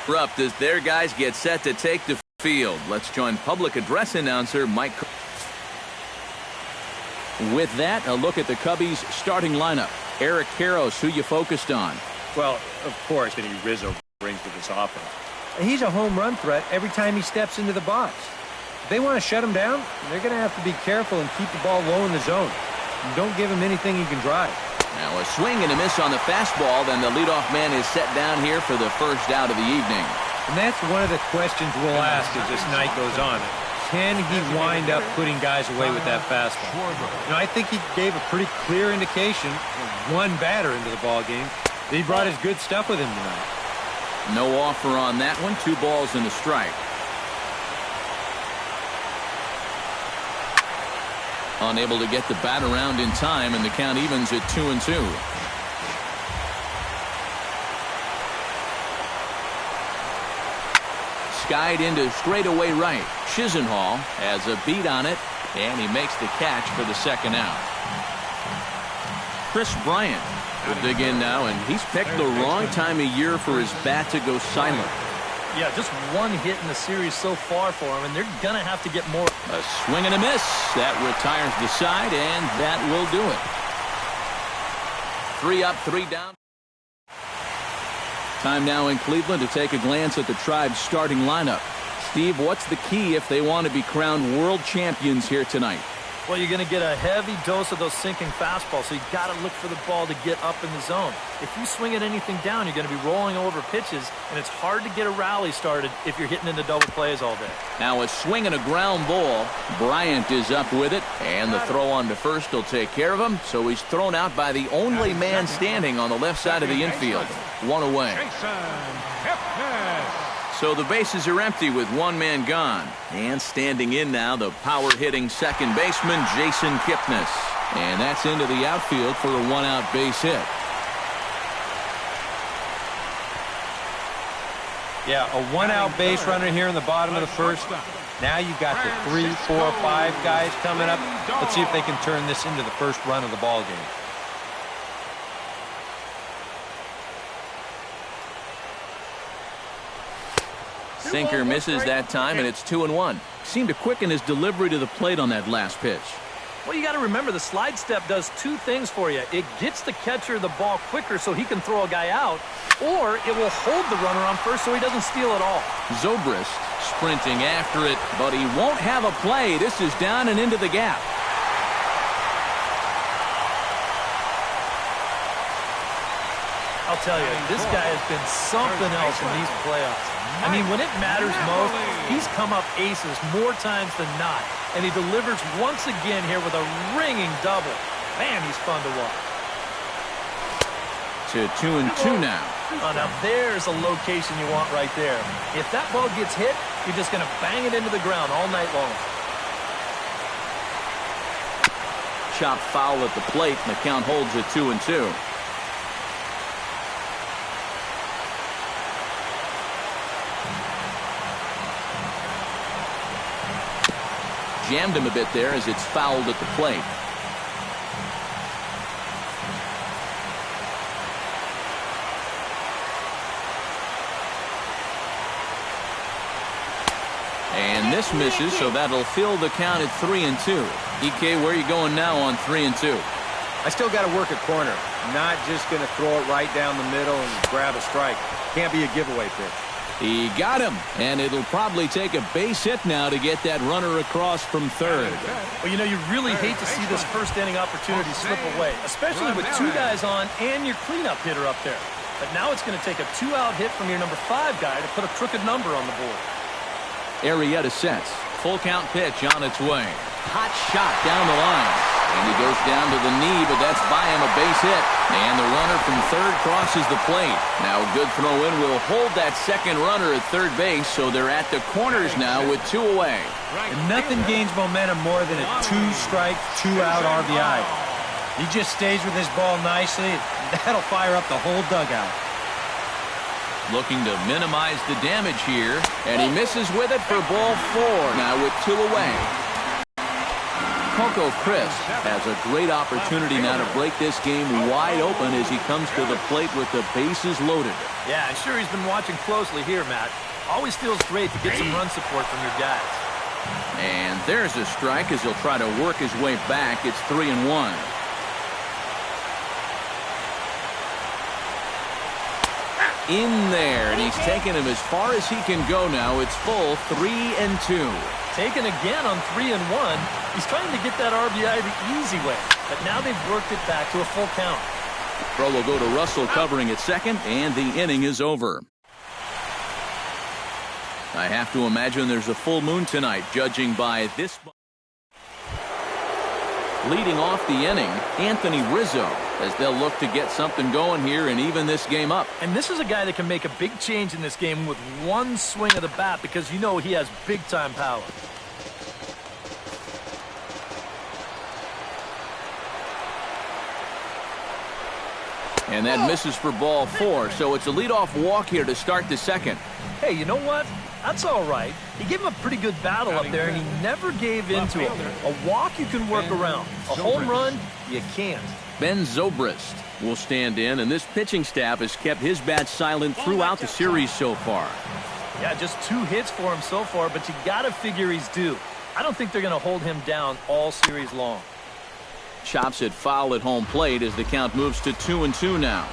Up as their guys get set to take the field. Let's join public address announcer Mike. With that, a look at the Cubbies starting lineup. Eric Karros, who you focused on? Well, of course, Vinny Rizzo brings to this offense. He's a home run threat every time he steps into the box. If they want to shut him down, they're going to have to be careful and keep the ball low in the zone. And don't give him anything he can drive. Now a swing and a miss on the fastball. Then the leadoff man is set down here for the first out of the evening. And that's one of the questions we'll ask as this night goes on. Can he wind up putting guys away with that fastball? I think he gave a pretty clear indication of one batter into the ball game. He brought his good stuff with him tonight. No offer on that one. 2 balls and a strike. Unable to get the bat around in time, and the count evens at 2-2. Skied into straightaway right. Chisenhall has a beat on it, and he makes the catch for the second out. Chris Bryant will dig in now, and he's picked the wrong time of year for his bat to go silent. Yeah, just one hit in the series so far for him, and they're going to have to get more. A swing and a miss. That retires the side, and that will do it. 3 up, 3 down. Time now in Cleveland to take a glance at the Tribe's starting lineup. Steve, what's the key if they want to be crowned world champions here tonight? Well, you're going to get a heavy dose of those sinking fastballs, so you got to look for the ball to get up in the zone. If you swing at anything down, you're going to be rolling over pitches, and it's hard to get a rally started if you're hitting into double plays all day. Now a swing and a ground ball. Bryant is up with it, and the throw on to first will take care of him, so he's thrown out by the only man standing on the left side of the infield. 1 away. So the bases are empty with 1 man gone. And standing in now, the power-hitting second baseman, Jason Kipnis. And that's into the outfield for a 1-out base hit. Yeah, a 1-out base runner here in the bottom of the first. Now you've got the 3, 4, 5 guys coming up. Let's see if they can turn this into the first run of the ball game. Sinker misses that time, and it's 2-1. Seemed to quicken his delivery to the plate on that last pitch. Well, you got to remember the slide step does 2 things for you. It gets the catcher the ball quicker so he can throw a guy out, or it will hold the runner on first so he doesn't steal it all. Zobrist sprinting after it, but he won't have a play. This is down and into the gap. I'll tell you, this guy has been something else in these playoffs. I mean, when it matters most, he's come up aces more times than not. And he delivers once again here with a ringing double. Man, he's fun to watch. To 2-2 now. Oh, now there's a location you want right there. If that ball gets hit, you're just going to bang it into the ground all night long. Chop foul at the plate, and the count holds at 2-2. Jammed him a bit there as it's fouled at the plate. And this misses, so that'll fill the count at 3-2. EK, where are you going now on 3-2? I still got to work a corner. Not just going to throw it right down the middle and grab a strike. Can't be a giveaway pitch. He got him, and it'll probably take a base hit now to get that runner across from third. Well, you know, you really hate to see this first inning opportunity slip away, especially with 2 guys on and your cleanup hitter up there. But now it's going to take a 2-out hit from your number 5 guy to put a crooked number on the board. Arrieta sets. Full count pitch on its way. Hot shot down the line. And he goes down to the knee, but that's by him, a base hit. And the runner from third crosses the plate. Now a good throw-in will hold that second runner at third base, so they're at the corners now with 2 away. And nothing gains momentum more than a 2-strike, 2-out RBI. He just stays with his ball nicely. That'll fire up the whole dugout. Looking to minimize the damage here, and he misses with it for ball 4, now with 2 away. Coco Chris has a great opportunity now to break this game wide open as he comes to the plate with the bases loaded. Yeah, I'm sure he's been watching closely here, Matt. Always feels great to get some run support from your guys. And there's a strike as he'll try to work his way back. It's 3-1. In there, and he's taken him as far as he can go now. It's full 3-2. Taken again on 3-1. He's trying to get that RBI the easy way, but now they've worked it back to a full count. Throw will go to Russell covering at second, and the inning is over. I have to imagine there's a full moon tonight, judging by this. Leading off the inning, Anthony Rizzo, as they'll look to get something going here and even this game up. And this is a guy that can make a big change in this game with one swing of the bat because you know he has big-time power. And that misses for ball 4, so it's a leadoff walk here to start the second. Hey, you know what? That's all right. He gave him a pretty good battle up there, and he never gave in to him. A walk you can work around. A home run, you can't. Ben Zobrist will stand in, and this pitching staff has kept his bat silent throughout the series so far. Yeah, just 2 hits for him so far, but you got to figure he's due. I don't think they're going to hold him down all series long. Chops it foul at home plate as the count moves to 2-2 now.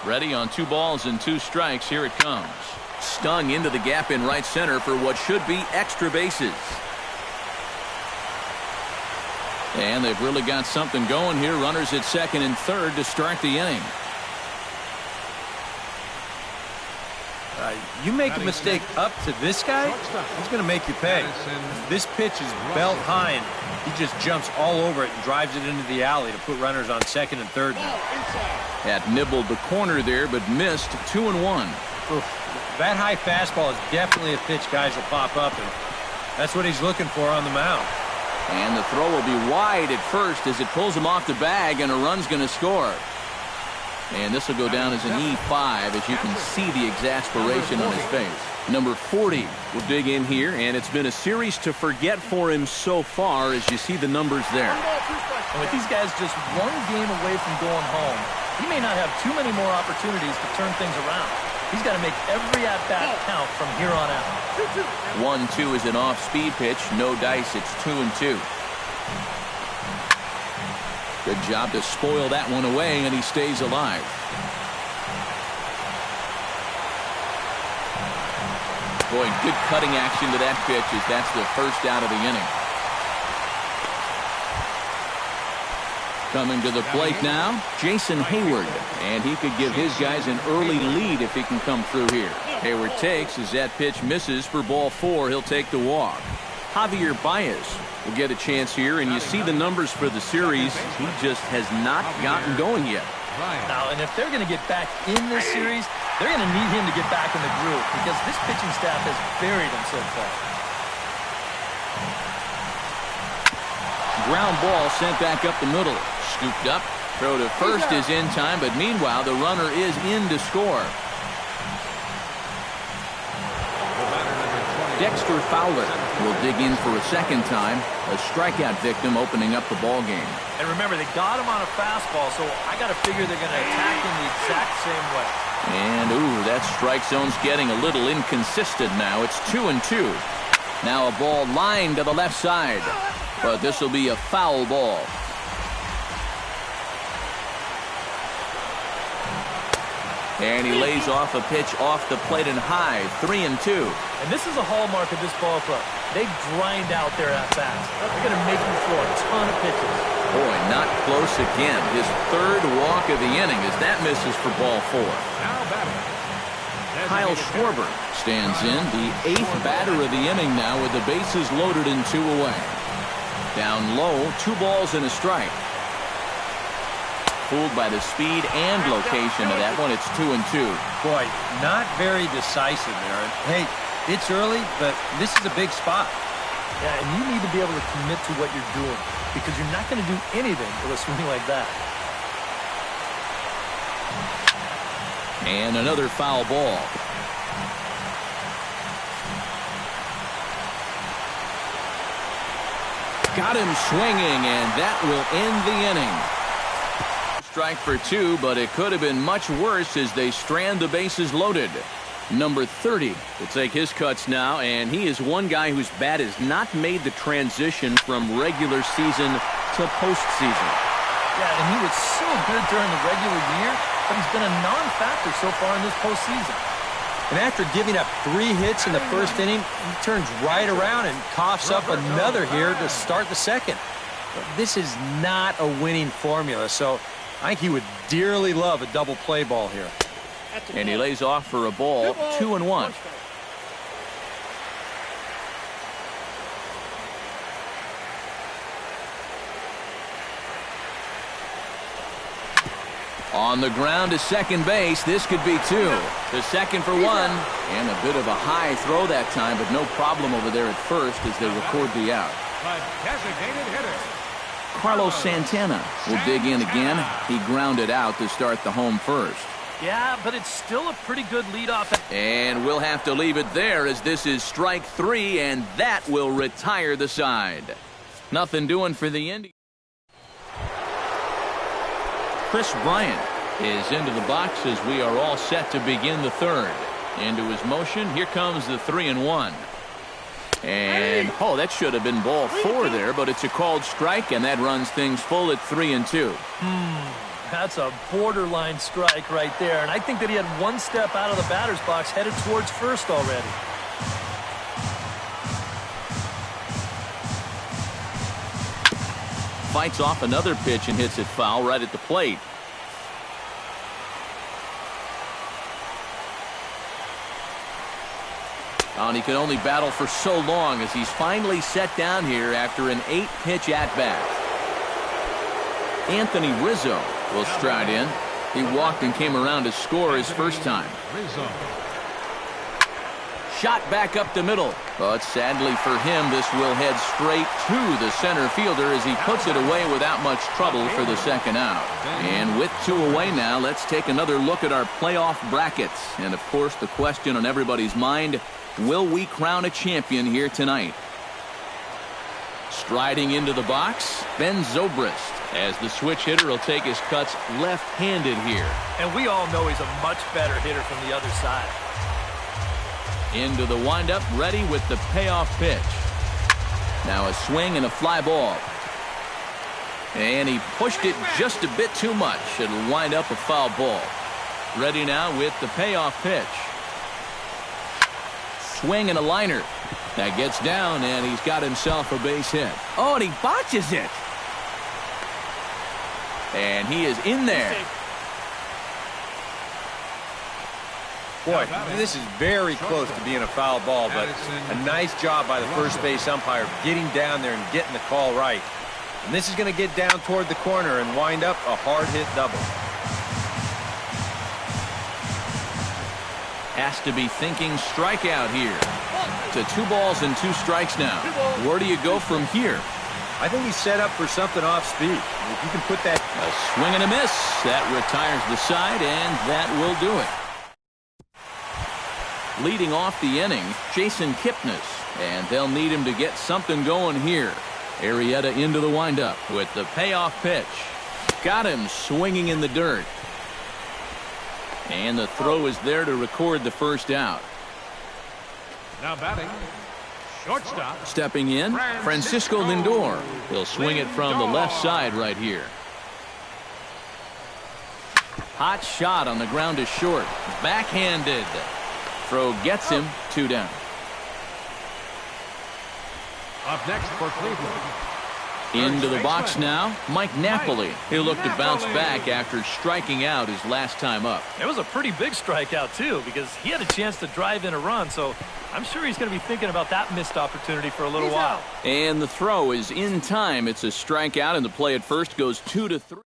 Ready on 2 balls and 2 strikes. Here it comes. Stung into the gap in right center for what should be extra bases. And they've really got something going here. Runners at second and third to start the inning. You make a mistake up to this guy, he's going to make you pay. This pitch is belt high, and he just jumps all over it and drives it into the alley to put runners on second and third now. Had nibbled the corner there, but missed 2-1. Oof. That high fastball is definitely a pitch guys will pop up, and that's what he's looking for on the mound. And the throw will be wide at first as it pulls him off the bag, and a run's going to score. And this will go down as an E5 as you can see the exasperation on his face. Number 40 will dig in here, and it's been a series to forget for him so far as you see the numbers there. And with these guys just one game away from going home, he may not have too many more opportunities to turn things around. He's got to make every at-bat count from here on out. 1-2 is an off-speed pitch. No dice. It's 2-2. Good job to spoil that one away, and he stays alive. Boy, good cutting action to that pitch as that's the first out of the inning. Coming to the plate now, Jason Hayward. And he could give his guys an early lead if he can come through here. Hayward takes as that pitch misses for ball 4. He'll take the walk. Javier Baez will get a chance here, and you see the numbers for the series. He just has not gotten going yet. Now, and if they're going to get back in this series, they're going to need him to get back in the groove because this pitching staff has buried him so far. Ground ball sent back up the middle. Scooped up. Throw to first is in time, but meanwhile, the runner is in to score. Dexter Fowler will dig in for a second time. A strikeout victim opening up the ball game. And remember, they got him on a fastball, so I got to figure they're going to attack him the exact same way. And, ooh, that strike zone's getting a little inconsistent now. It's 2-2. Now a ball lined to the left side. But this will be a foul ball. And he lays off a pitch off the plate and high. 3-2. And this is a hallmark of this ball club. They grind out their at-bats. They're going to make you throw a ton of pitches. Boy, not close again. His third walk of the inning as that misses for ball 4. Kyle Schwarber stands in, the 8th batter of the inning now with the bases loaded and 2 away. Down low, 2 balls and a strike. Fooled by the speed and location of that one. It's 2-2. Boy, not very decisive there. Hey, it's early, but this is a big spot. Yeah, and you need to be able to commit to what you're doing because you're not going to do anything with a swing like that. And another foul ball. Got him swinging, and that will end the inning. Strike for 2, but it could have been much worse as they strand the bases loaded. Number 30 will take his cuts now, and he is one guy whose bat has not made the transition from regular season to postseason. Yeah, and he was so good during the regular year, but he's been a non-factor so far in this postseason. And after giving up 3 hits in the first inning, he turns right around and coughs up another here to start the second. But this is not a winning formula, so I think he would dearly love a double play ball here. And he lays off for a ball, 2-1. On the ground to second base, this could be 2. The second for 1, and a bit of a high throw that time, but no problem over there at first as they record the out. Carlos Santana will dig in again. He grounded out to start the home first. Yeah, but it's still a pretty good leadoff. And we'll have to leave it there as this is strike 3, and that will retire the side. Nothing doing for the Indians. Chris Bryant is into the box as we are all set to begin the third. Into his motion, here comes the 3-1. And, oh, that should have been ball 4 there, but it's a called strike, and that runs things full at 3-2. That's a borderline strike right there, and I think that he had one step out of the batter's box headed towards first already. Fights off another pitch and hits it foul right at the plate. And he could only battle for so long as he's finally set down here after an 8-pitch at-bat. Anthony Rizzo will stride in. He walked and came around to score his first time. Shot back up the middle, but sadly for him, this will head straight to the center fielder as he puts it away without much trouble for the second out. And with 2 away now, let's take another look at our playoff brackets. And of course, the question on everybody's mind, will we crown a champion here tonight? Striding into the box, Ben Zobrist, as the switch hitter will take his cuts left-handed here. And we all know he's a much better hitter from the other side. Into the windup, ready with the payoff pitch. Now a swing and a fly ball. And he pushed it just a bit too much. It'll wind up a foul ball. Ready now with the payoff pitch. Swing and a liner. That gets down, and he's got himself a base hit. Oh, and he botches it. And he is in there. Boy, this is very close to being a foul ball, but a nice job by the first base umpire getting down there and getting the call right. And this is going to get down toward the corner and wind up a hard hit double. Has to be thinking strikeout here. To 2 balls and 2 strikes now. Where do you go from here? I think he's set up for something off speed. If you can put that... A swing and a miss. That retires the side, and that will do it. Leading off the inning, Jason Kipnis, and they'll need him to get something going here. Arrieta into the windup with the payoff pitch. Got him swinging in the dirt. And the throw is there to record the first out. Now batting, shortstop. Stepping in, Francisco Lindor. He'll swing it from the left side right here. Hot shot on the ground to short. Backhanded. Throw gets him 2 down. Up next for Cleveland. Into the box now, Mike Napoli. He'll look to bounce back after striking out his last time up. It was a pretty big strikeout, too, because he had a chance to drive in a run, so I'm sure he's going to be thinking about that missed opportunity for a little while. And the throw is in time. It's a strikeout, and the play at first goes 2-3.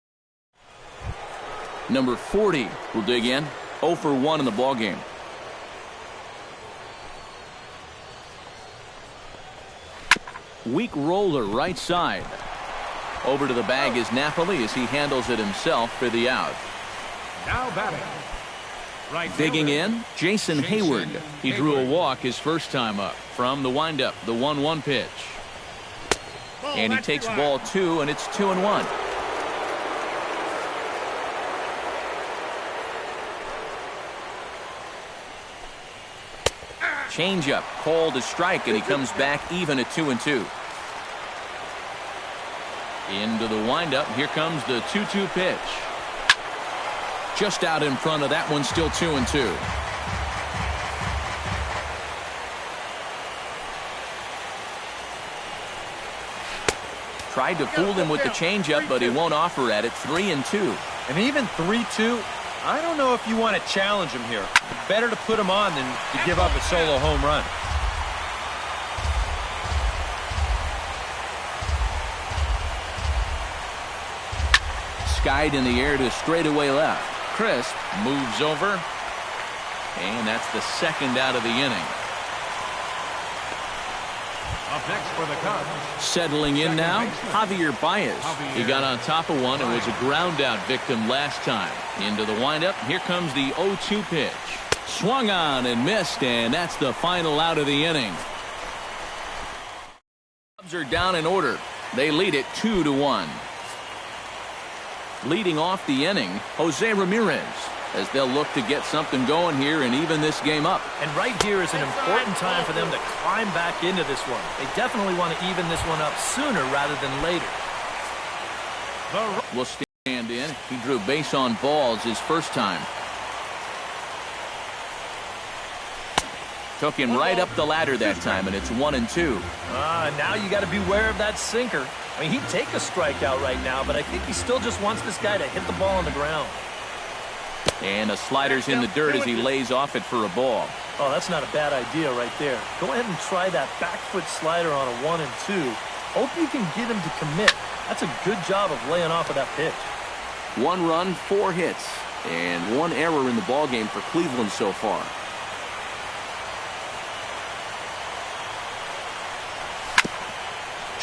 Number 40 will dig in. 0 for 1 in the ballgame. Weak roller right side. Over to the bag is Napoli as he handles it himself for the out. Now batting. Right digging in, Jason Hayward. He drew a walk his first time up. From the windup, the 1-1 pitch. And he takes ball 2, and it's 2-1. Changeup called a strike, and he comes back even at 2-2. Into the windup. Here comes the 2-2 pitch. Just out in front of that one, still 2-2. Tried to fool him with the changeup, but he won't offer at it. 3-2. And even 3-2, I don't know if you want to challenge him here. Better to put him on than to give up a solo home run. Skied in the air to straightaway left. Crisp moves over, and that's the second out of the inning. Up next for the Cubs. Settling in now, Javier Baez. He got on top of one and was a ground out victim last time. Into the windup. Here comes the 0-2 pitch. Swung on and missed, and that's the final out of the inning. Cubs are down in order. They lead it 2-1. Leading off the inning, Jose Ramirez, as they'll look to get something going here and even this game up. And right here is an important time for them to climb back into this one. They definitely want to even this one up sooner rather than later. Will stand in. He drew base on balls his first time. Took him right up the ladder that time, and it's 1-2. Now you got to beware of that sinker. I mean, he'd take a strikeout right now, but I think he still just wants this guy to hit the ball on the ground. And a slider's in the dirt as he lays off it for a ball. Oh, that's not a bad idea right there. Go ahead and try that back foot slider on a 1-2. Hope you can get him to commit. That's a good job of laying off of that pitch. 1 run, 4 hits, and 1 error in the ballgame for Cleveland so far.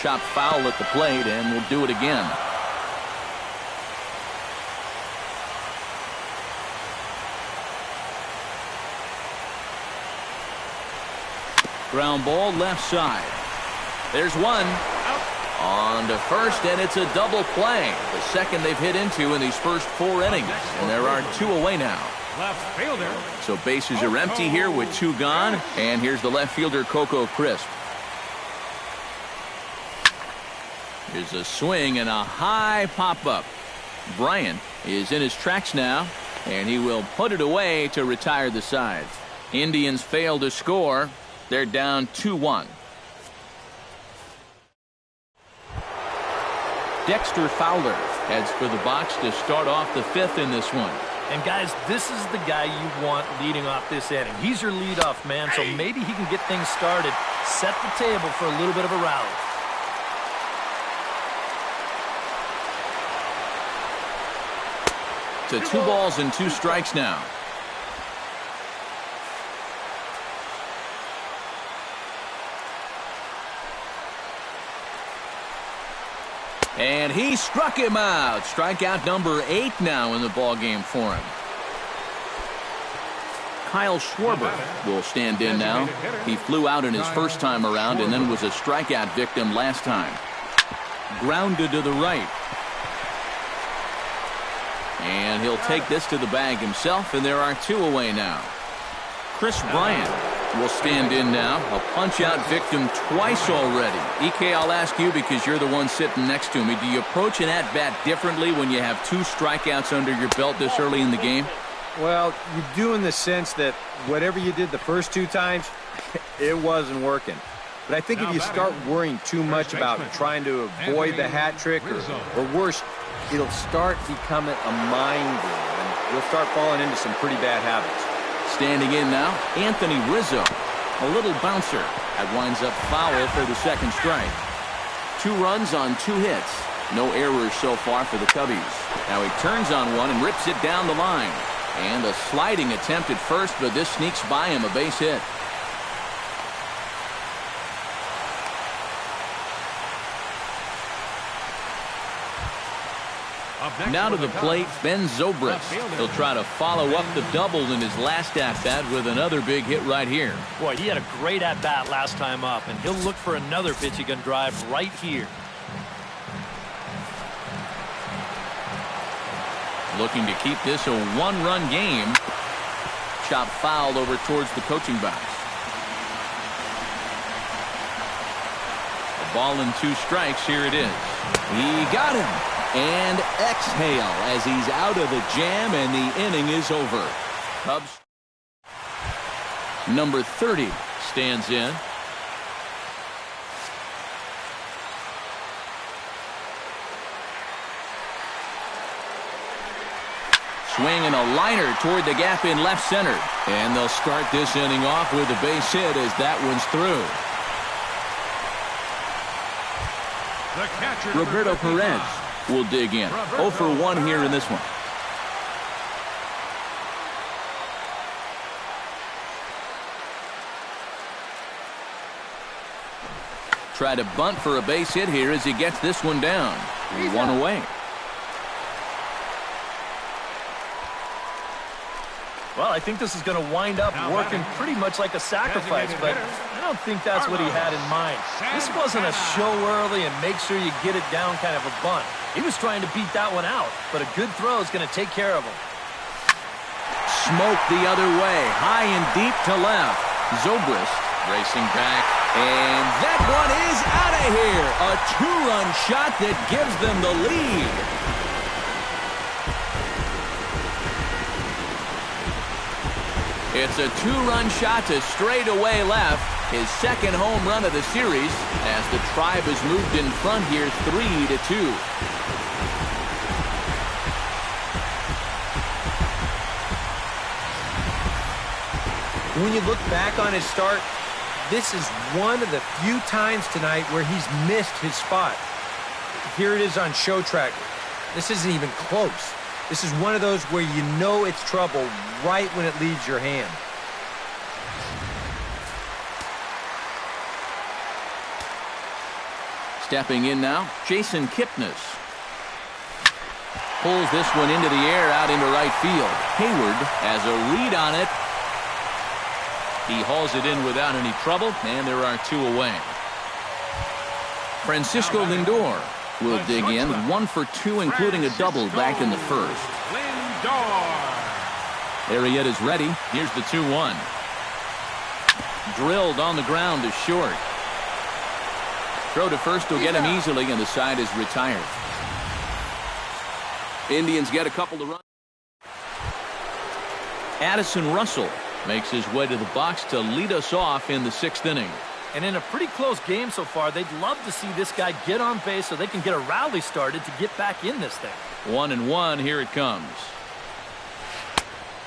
Chopped foul at the plate, and we'll do it again. Ground ball left side. There's one. On to first, and it's a double play. The second they've hit into in these first 4 innings. And there are 2 away now. Left fielder. So bases are empty here with 2 gone. And here's the left fielder, Coco Crisp. Here's a swing and a high pop-up. Bryant is in his tracks now, and he will put it away to retire the side. Indians fail to score. They're down 2-1. Dexter Fowler heads for the box to start off the 5th in this one. And guys, this is the guy you want leading off this inning. He's your leadoff man, so maybe he can get things started, set the table for a little bit of a rally. To 2 balls and 2 strikes now. And he struck him out. Strikeout number 8 now in the ballgame for him. Kyle Schwarber will stand in now. He flew out in his first time around and then was a strikeout victim last time. Grounded to the right. And he'll take this to the bag himself, and there are 2 away now. Chris Bryant will stand in now. A punch-out victim twice already. EK, I'll ask you because you're the one sitting next to me. Do you approach an at-bat differently when you have 2 strikeouts under your belt this early in the game? Well, you do in the sense that whatever you did the first 2 times, it wasn't working. But I think if you start worrying too much about trying to avoid the hat trick or worse, it'll start becoming a mind game, and you'll start falling into some pretty bad habits. Standing in now, Anthony Rizzo. A little bouncer. That winds up foul for the second strike. 2 runs on 2 hits. No errors so far for the Cubbies. Now he turns on one and rips it down the line. And a sliding attempt at first, but this sneaks by him, a base hit. Now to the plate, Ben Zobrist. He'll try to follow up the double in his last at-bat with another big hit right here. Boy, he had a great at-bat last time up, and he'll look for another pitch he can drive right here. looking to keep this a one-run game. Chop fouled over towards the coaching box. A ball and 2 strikes. Here it is. He got him. And exhale as he's out of the jam, and the inning is over. Cubs number 30 stands in. Swing and a liner toward the gap in left center. And they'll start this inning off with a base hit as that one's through. The catcher, Roberto Perez will dig in. 0 for 1 here in this one. Try to bunt for a base hit here as he gets this one down. 1 away. Well, I think this is going to wind up working pretty much like a sacrifice, but I don't think that's what he had in mind. This wasn't a show early and make sure you get it down kind of a bunt. He was trying to beat that one out, but a good throw is going to take care of him. Smoke the other way, high and deep to left. Zobrist racing back, and that one is out of here. A 2-run shot that gives them the lead. It's a 2-run shot to straightaway left. His second home run of the series as the Tribe has moved in front here 3-2. When you look back on his start, this is one of the few times tonight where he's missed his spot. Here it is on show track. This isn't even close. This is one of those where you know it's trouble right when it leaves your hand. Stepping in now, Jason Kipnis. Pulls this one into the air out into right field. Hayward has a read on it. He hauls it in without any trouble, and there are 2 away. Francisco Lindor will dig in. 1 for 2, including a double back in the first. Arrieta's ready. Here's the 2-1. Drilled on the ground to short. Throw to first will get him easily, and the side is retired. Indians get a couple to run. Addison Russell makes his way to the box to lead us off in the 6th inning. And in a pretty close game so far, they'd love to see this guy get on base so they can get a rally started to get back in this thing. 1-1, here it comes.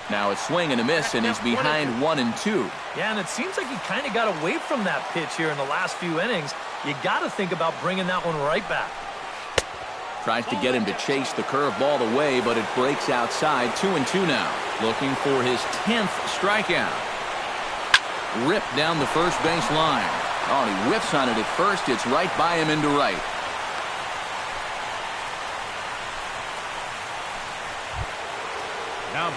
Now a swing and a miss, and he's behind 1-2. Yeah, and it seems like he kind of got away from that pitch here in the last few innings. You got to think about bringing that one right back. Tries to get him to chase the curveball away, but it breaks outside. 2-2 now. Looking for his 10th strikeout. Ripped down the first base line. Oh, he whiffs on it at first. It's right by him into right.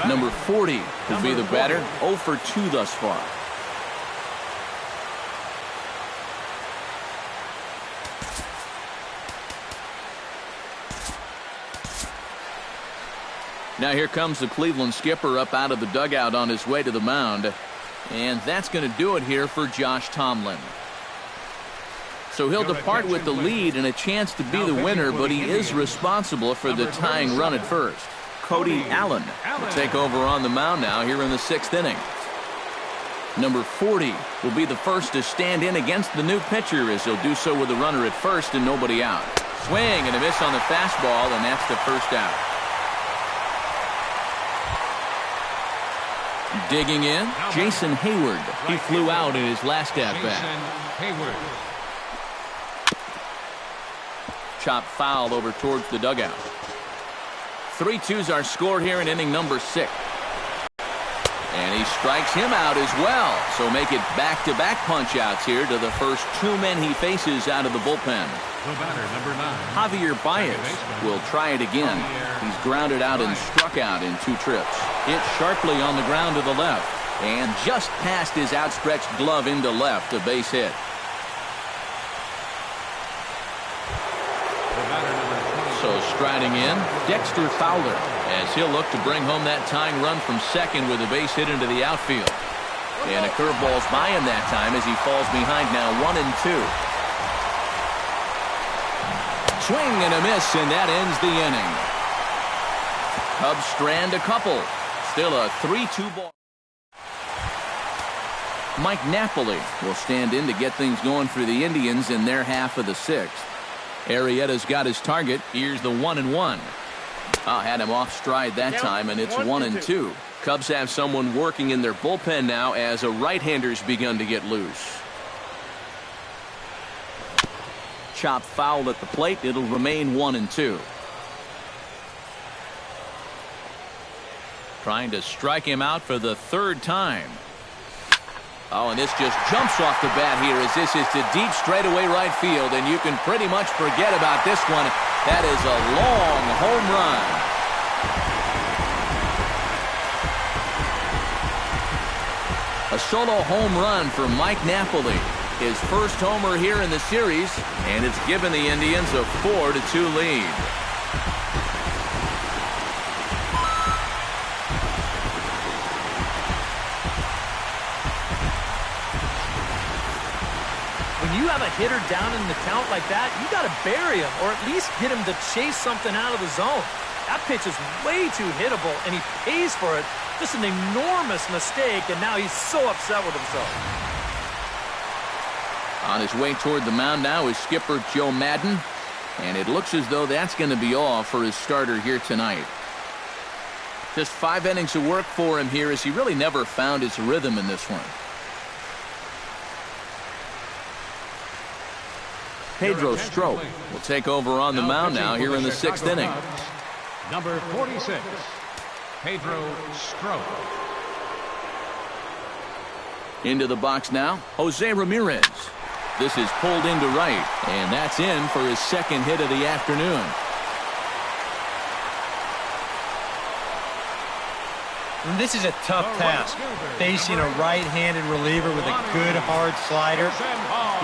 Number 40 will be the batter. 0 for 2 thus far. Now here comes the Cleveland skipper up out of the dugout on his way to the mound. And that's going to do it here for Josh Tomlin. So he'll depart with the lead and a chance to be the winner, but he is responsible for the tying run at first. Cody Allen will take over on the mound now here in the 6th inning. Number 40 will be the first to stand in against the new pitcher, as he'll do so with a runner at first and nobody out. Swing and a miss on the fastball, and that's the first out. Digging in, Jason Hayward. He flew out in his last at-bat. Chop foul over towards the dugout. 3-2s are scored here in inning number 6. And he strikes him out as well. So make it back-to-back punch-outs here to the first 2 men he faces out of the bullpen. The batter, number 9. Javier Baez will try it again. He's grounded out and struck out in 2 trips. Hit sharply on the ground to the left. And just past his outstretched glove into left, a base hit. The batter, number 20. So striding in, Dexter Fowler, as he'll look to bring home that tying run from second with a base hit into the outfield. And a curveball's by him that time as he falls behind now 1-2. Swing and a miss, and that ends the inning. Cubs strand a couple. Still a 3-2 ball. Mike Napoli will stand in to get things going for the Indians in their half of the sixth. Arrieta's got his target. Here's the 1-1. Had him off stride that time, and it's 1-2. Cubs have someone working in their bullpen now as a right-hander's begun to get loose. Chop foul at the plate. It'll remain 1-2. Trying to strike him out for the third time. And this just jumps off the bat here as this is to deep straightaway right field, and you can pretty much forget about this one. That is a long home run. A solo home run for Mike Napoli. His first homer here in the series, and it's given the Indians a 4-2 lead. When you have a hitter down in the count like that, you got to bury him or at least get him to chase something out of the zone. That pitch is way too hittable, and he pays for it. Just an enormous mistake, and now he's so upset with himself. On his way toward the mound now is skipper Joe Madden, and it looks as though that's going to be all for his starter here tonight. Just 5 innings of work for him here as he really never found his rhythm in this one. Pedro Strop will take over on the mound now here in the 6th inning. Number 46, Pedro Strop. Into the box now, Jose Ramirez. This is pulled into right, and that's in for his second hit of the afternoon. And this is a tough task, facing a right-handed reliever with a good hard slider.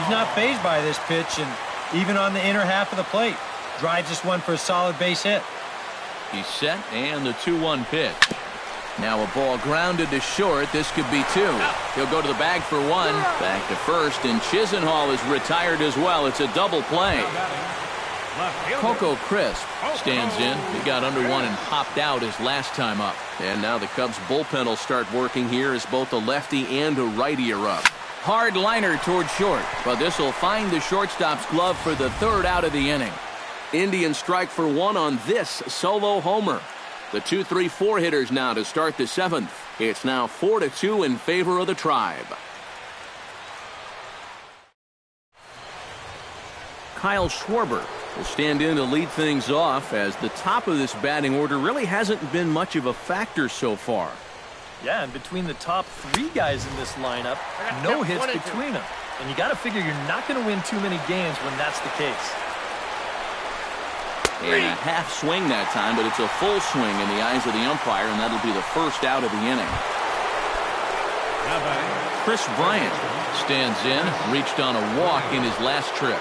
He's not fazed by this pitch, and even on the inner half of the plate, drives this one for a solid base hit. He's set, and the 2-1 pitch. Now a ball grounded to short. This could be 2. He'll go to the bag for 1. Back to first, and Chisenhall is retired as well. It's a double play. Coco Crisp stands in. He got under one and hopped out his last time up. And now the Cubs bullpen will start working here as both a lefty and a righty are up. Hard liner toward short, but this will find the shortstop's glove for the 3rd out of the inning. Indians strike for 1 on this solo homer. The 2-3-4 hitters now to start the 7th. It's now 4-2 in favor of the Tribe. Kyle Schwarber will stand in to lead things off as the top of this batting order really hasn't been much of a factor so far. Yeah, and between the top 3 guys in this lineup, no hits between them. And you got to figure you're not going to win too many games when that's the case. And a half swing that time, but it's a full swing in the eyes of the umpire, and that'll be the 1st out of the inning. Chris Bryant stands in, reached on a walk in his last trip.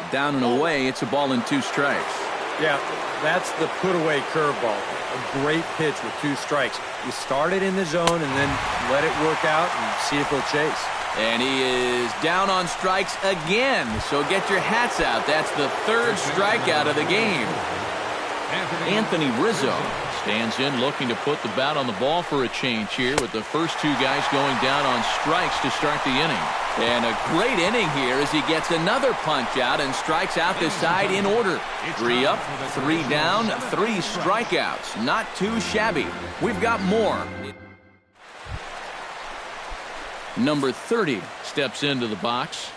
Down and away, it's a ball and 2 strikes. Yeah, that's the put-away curveball. A great pitch with 2 strikes. You start it in the zone and then let it work out and see if he'll chase. And he is down on strikes again, so get your hats out. That's the 3rd strikeout of the game. Anthony Rizzo stands in looking to put the bat on the ball for a change here with the first 2 guys going down on strikes to start the inning. And a great inning here as he gets another punch out and strikes out this side in order. 3 up, 3 down, 3 strikeouts. Not too shabby. We've got more. Number 30 steps into the box.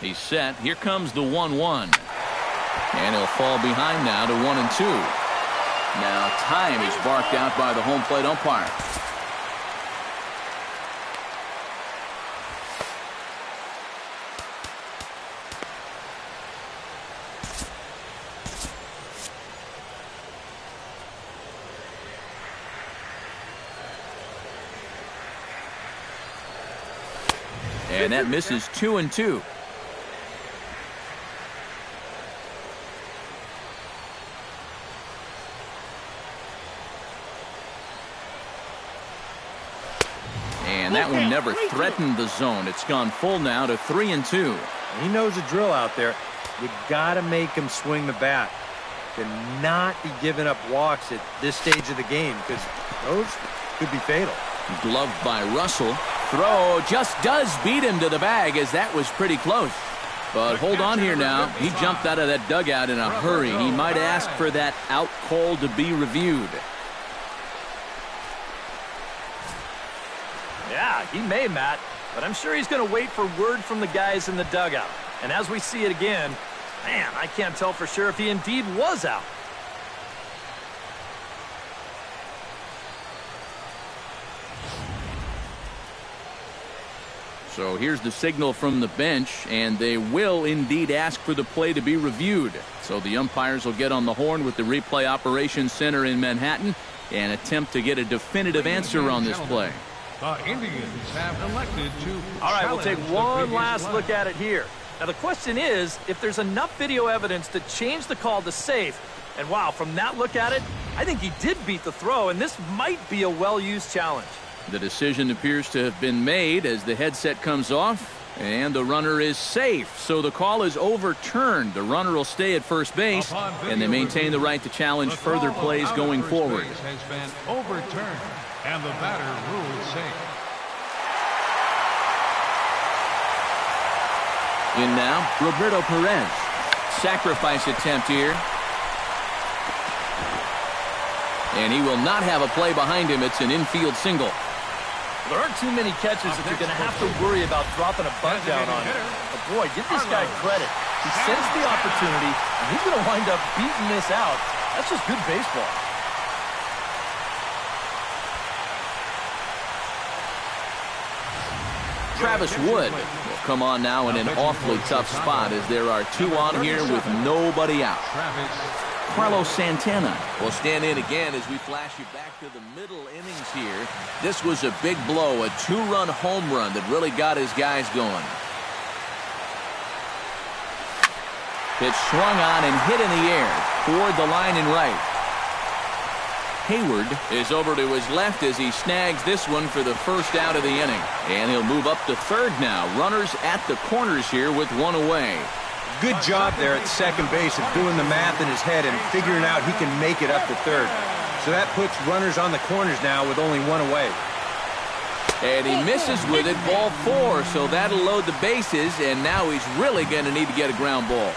He's set. Here comes the 1-1. And he'll fall behind now to 1-2. Now time is barked out by the home plate umpire. And And that misses 2-2. And that one never threatened the zone. It's gone full now to 3-2. He knows the drill out there. You got to make him swing the bat. Cannot be giving up walks at this stage of the game because those could be fatal. Gloved by Russell. Throw just does beat him to the bag, as that was pretty close. But hold on here now. He jumped out of that dugout in a hurry. He might ask for that out call to be reviewed. Yeah, he may, Matt, but I'm sure he's going to wait for word from the guys in the dugout. And as we see it again, man, I can't tell for sure if he indeed was out. So here's the signal from the bench, and they will indeed ask for the play to be reviewed. So the umpires will get on the horn with the replay operations center in Manhattan and attempt to get a definitive answer on this play. The Indians have elected to. All right, we'll take one last look at it here. Now, the question is if there's enough video evidence to change the call to safe. And, wow, from that look at it, I think he did beat the throw, and this might be a well-used challenge. The decision appears to have been made as the headset comes off, and the runner is safe. So the call is overturned. The runner will stay at first base, and they maintain the right to challenge further plays going forward. Has been overturned, and the batter ruled safe. In now, Roberto Perez. Sacrifice attempt here. And he will not have a play behind him. It's an infield single. There aren't too many catches that you're going to have to worry about dropping a bunt down on him. But boy, give this guy credit. He sensed the opportunity, and he's going to wind up beating this out. That's just good baseball. Travis Wood will come on now in an awfully tough spot as there are two on here with nobody out. Carlos Santana will stand in again as we flash you back to the middle innings here. This was a big blow, a two-run home run that really got his guys going. Pitch swung on and hit in the air toward the line and right. Hayward is over to his left as he snags this one for the first out of the inning. And he'll move up to third now. Runners at the corners here with one away. Good job there at second base of doing the math in his head and figuring out he can make it up to third. So that puts runners on the corners now with only one away. And he misses with it, ball 4, so that'll load the bases, and now he's really going to need to get a ground ball.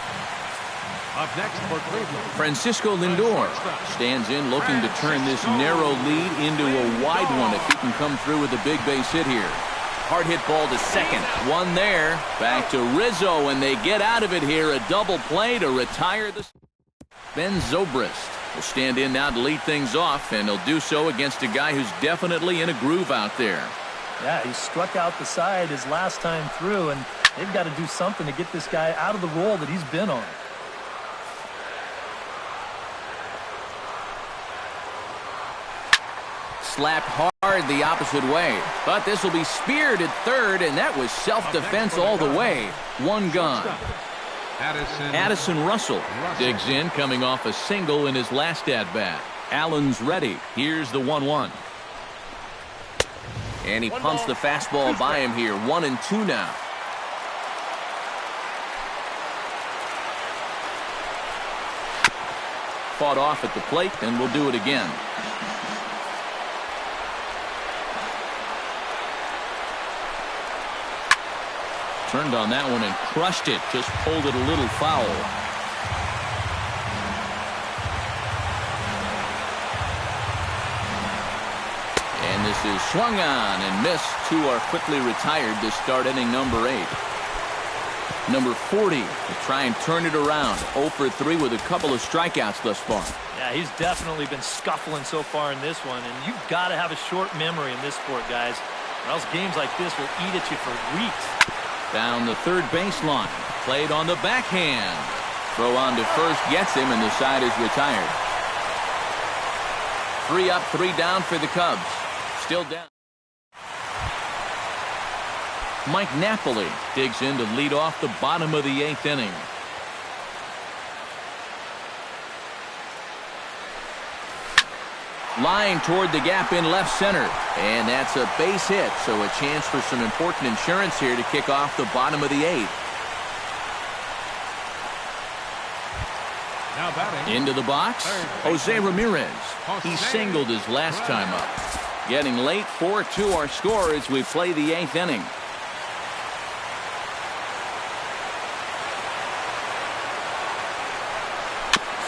Up next for Cleveland, Francisco Lindor stands in looking to turn this narrow lead into a wide one if he can come through with a big base hit here. Hard hit ball to second. One there. Back to Rizzo, and they get out of it here. A double play to retire the. Ben Zobrist will stand in now to lead things off, and he'll do so against a guy who's definitely in a groove out there. Yeah, he struck out the side his last time through, and they've got to do something to get this guy out of the role that he's been on. Slapped hard the opposite way, but this will be speared at third, and that was self-defense all the way. One gone. Addison Russell digs in, coming off a single in his last at-bat. Allen's ready. Here's the 1-1. And he pumps the fastball by him here. 1-2 now. Fought off at the plate, and we'll do it again. Turned on that one and crushed it. Just pulled it a little foul. And this is swung on and missed. Two are quickly retired to start inning number 8. Number 40 to try and turn it around. 0 for 3 with a couple of strikeouts thus far. Yeah, he's definitely been scuffling so far in this one. And you've got to have a short memory in this sport, guys. Or else games like this will eat at you for weeks. Down the third baseline. Played on the backhand. Throw on to first gets him, and the side is retired. 3 up, 3 down for the Cubs. Still down. Mike Napoli digs in to lead off the bottom of the 8th inning. Line toward the gap in left center. And that's a base hit, so a chance for some important insurance here to kick off the bottom of the 8th. Now batting. Into the box, Jose Ramirez. He singled his last time up. Getting late, 4-2 our score as we play the 8th inning.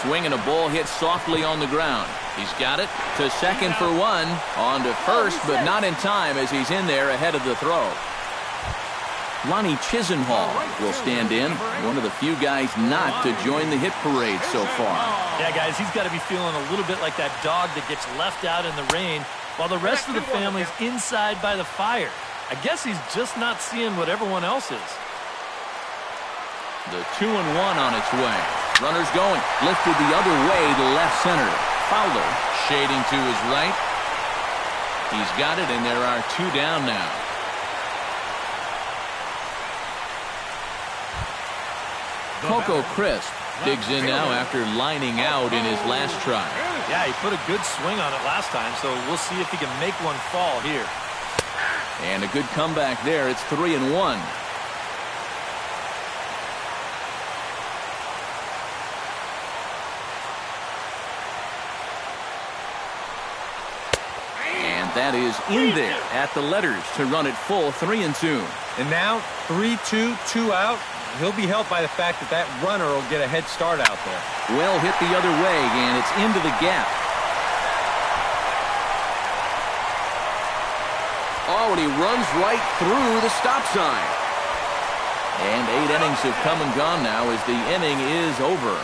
Swinging a ball hit softly on the ground. He's got it to second for one. On to first, but not in time as he's in there ahead of the throw. Lonnie Chisenhall will stand in, one of the few guys not to join the hit parade so far. Yeah, guys, he's got to be feeling a little bit like that dog that gets left out in the rain while the rest of the family's inside by the fire. I guess he's just not seeing what everyone else is. The 2-1 on its way. Runners going. Lifted the other way to left center. Fowler shading to his right. He's got it, and there are 2 down now. Coco Crisp digs in now after lining out in his last try. Yeah, he put a good swing on it last time, so we'll see if he can make one fall here. And a good comeback there. It's 3-1. That is in there at the letters to run it full 3-2. And now 3-2, 2 out. He'll be helped by the fact that that runner will get a head start out there. Well hit the other way, and it's into the gap. Oh, and he runs right through the stop sign. And 8 innings have come and gone now as the inning is over.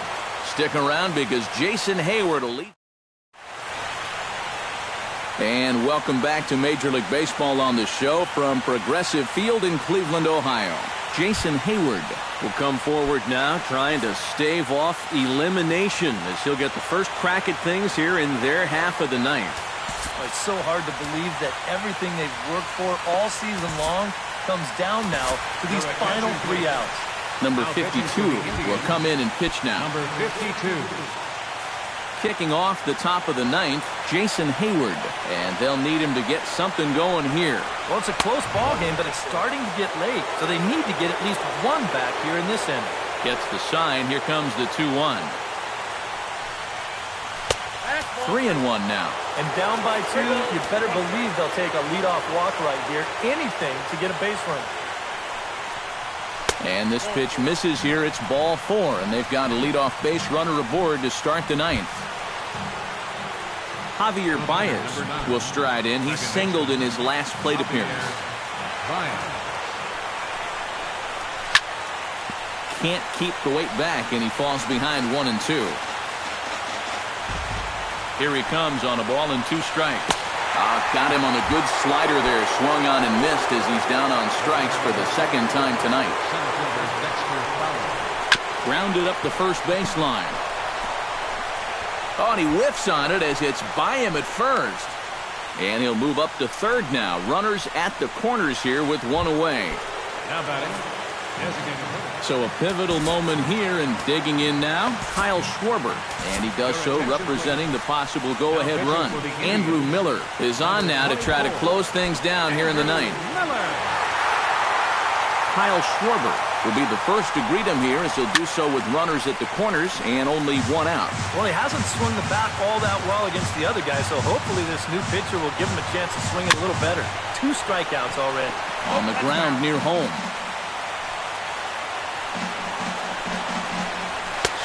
Stick around because Jason Hayward will lead. And welcome back to Major League Baseball on the show from Progressive Field in Cleveland, Ohio. Jason Hayward will come forward now trying to stave off elimination as he'll get the first crack at things here in their half of the 9th. Oh, it's so hard to believe that everything they've worked for all season long comes down now to these final 3 outs. Number 52 will come in and pitch now. Number 52. Kicking off the top of the 9th, Jason Hayward. And they'll need him to get something going here. Well, it's a close ball game, but it's starting to get late, so they need to get at least 1 back here in this inning. Gets the sign. Here comes the 2-1. 3-1 now. And down by 2, you better believe they'll take a leadoff walk right here. Anything to get a base run. And this pitch misses here. It's ball 4, and they've got a leadoff base runner aboard to start the 9th. Javier Baez will stride in. He singled in his last plate appearance. Can't keep the weight back, and he falls behind 1-2. Here he comes on a ball and 2 strikes. Got him on a good slider there. Swung on and missed as he's down on strikes for the 2nd time tonight. Grounded up the first baseline. Oh, and he whiffs on it as it's by him at first. And he'll move up to 3rd now. Runners at the corners here with 1 away. Now batting. So a pivotal moment here, and digging in now, Kyle Schwarber. And he does so representing the possible go-ahead run. Andrew Miller is on now to try to close things down here in the 9th. Kyle Schwarber will be the first to greet him here as he'll do so with runners at the corners and only 1 out. Well, he hasn't swung the bat all that well against the other guy, so hopefully this new pitcher will give him a chance to swing it a little better. 2 strikeouts already. On the ground near home.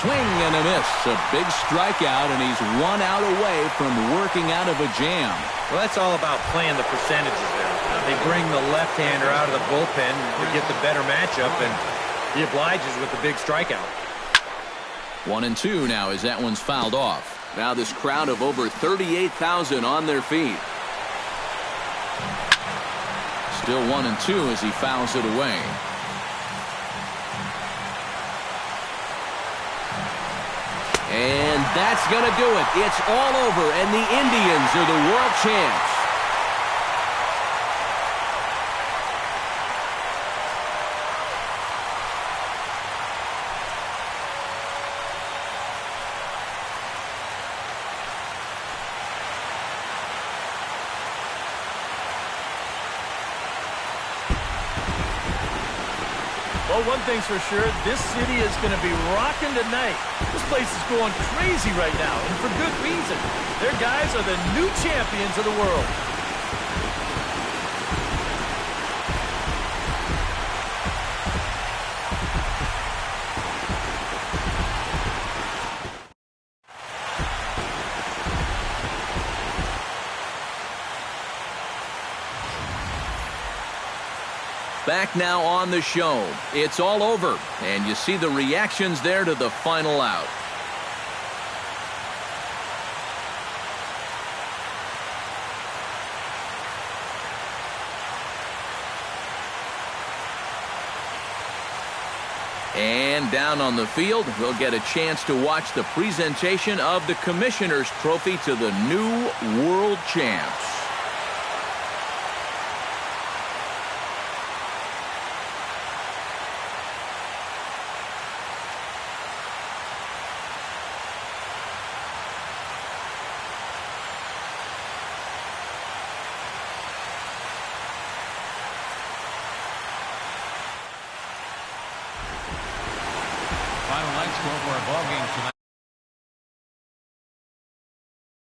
Swing and a miss. A big strikeout, and he's 1 out away from working out of a jam. Well, that's all about playing the percentages there. They bring the left-hander out of the bullpen to get the better matchup, and he obliges with the big strikeout. 1-2 now as that one's fouled off. Now this crowd of over 38,000 on their feet. Still 1-2 as he fouls it away. And that's going to do it. It's all over, and the Indians are the world champs. Well, one thing's for sure, this city is going to be rocking tonight. This place is going crazy right now, and for good reason. Their guys are the new champions of the world. Back now on the show. It's all over, and you see the reactions there to the final out. And down on the field, we'll get a chance to watch the presentation of the Commissioner's Trophy to the new World Champs. Final line score for our ball game tonight.